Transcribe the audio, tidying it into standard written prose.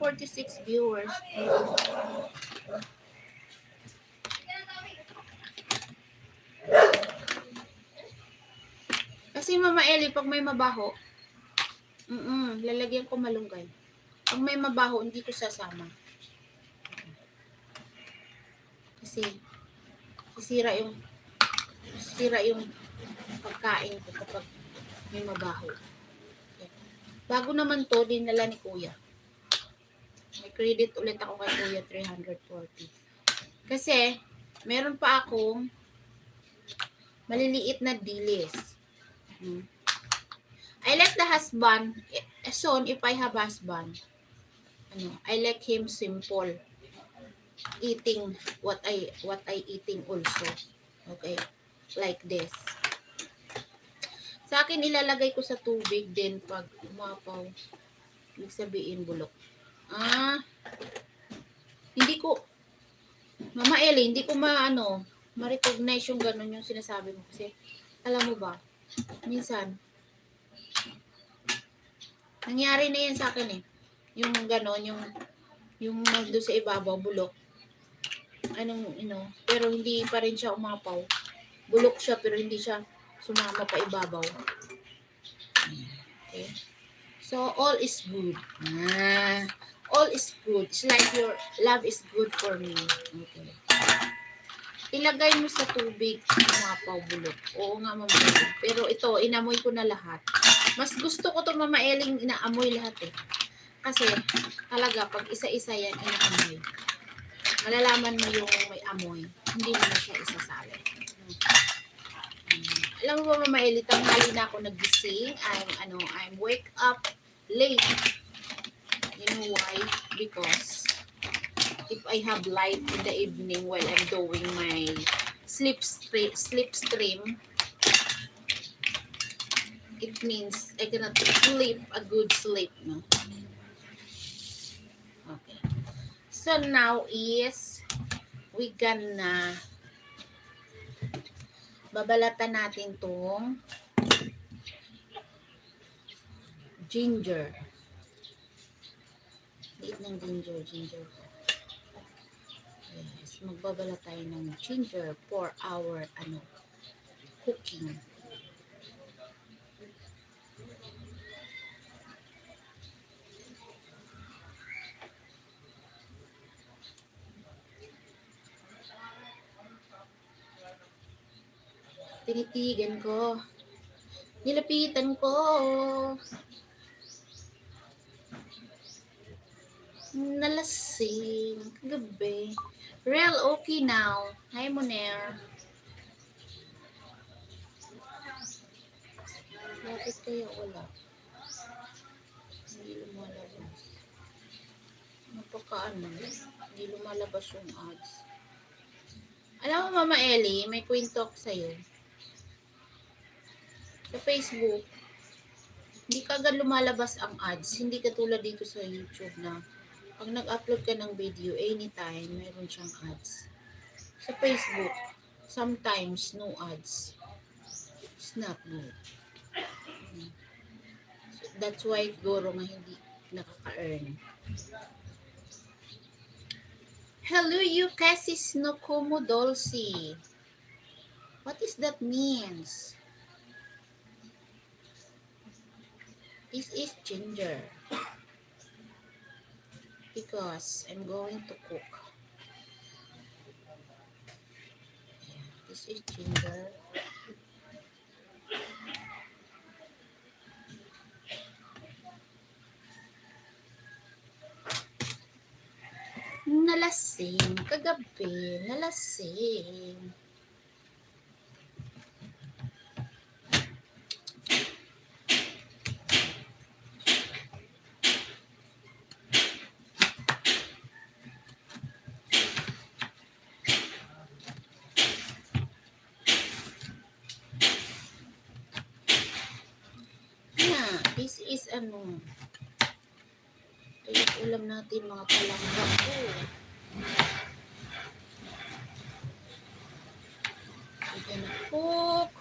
46 viewers. Kasi Mama Ellie, pag may mabaho, lalagyan ko malunggay. Pag may mabaho, hindi ko sasama. Kasi sisira yung pagkain ko kapag may mabaho. Bago naman to, dinala ni Kuya. May credit ulit ako kay Kuya, 340. Kasi, meron pa akong maliliit na dilis. I like the husband. Soon, if I have husband, I like him simple. Eating what I eating also. Okay? Like this. Sa akin, ilalagay ko sa tubig din pag umapaw. Ibig sabihin, bulok. Hindi ko, Mama Ellie, hindi ko ma-recognize yung ganun yung sinasabi mo. Kasi, alam mo ba, minsan, nangyari na yan sa akin eh. Yung gano'n, yung doon sa ibabaw, bulok. Pero hindi pa rin siya umapaw. Bulok siya, pero hindi siya sumama pa ibabaw. Okay. So, all is good. All is good. It's like your love is good for me. Okay. Ilagay mo sa tubig, umapaw, bulok. Oo nga, Mama Ellie. Pero ito, inamoy ko na lahat. Mas gusto ko to Mama Ellie, inaamoy lahat eh. Kasi, talaga, pag isa-isa yan, inaamoy. Malalaman mo yung may amoy. Hindi mo na siya isasali. Alam mo ba, Mama Ellie, tanghali na ako nagising. I'm wake up late. You know why? Because if I have light in the evening while I'm doing my sleep stream, it means I cannot sleep a good sleep, no? Okay. So now is we gonna babalatan natin tong ginger. Liit ng ginger. Yes, magbabalat tayo ng ginger for our cooking. Tinitigan ko. Nilapitan ko. Nalasing. Kagabi. Real okay now. Hi, Moner. Bakit kaya wala? Hindi lumalabas. Hindi lumalabas yung ads. Alam mo, Mama Ellie, may kwento ako sa'yo. Sa Facebook, hindi kagad lumalabas ang ads. Hindi katulad dito sa YouTube na pag nag-upload ka ng video, anytime, mayroon siyang ads. Sa Facebook, sometimes no ads. It's not good. So that's why siguro nga hindi nakaka-earn. Hello, you Cassis no como dolce. What is that means? This is ginger. Because I'm going to cook. This is ginger. Nalasing. Kagabi. Nalasing. This is ito yung ulam natin mga palangga ko. We're gonna cook.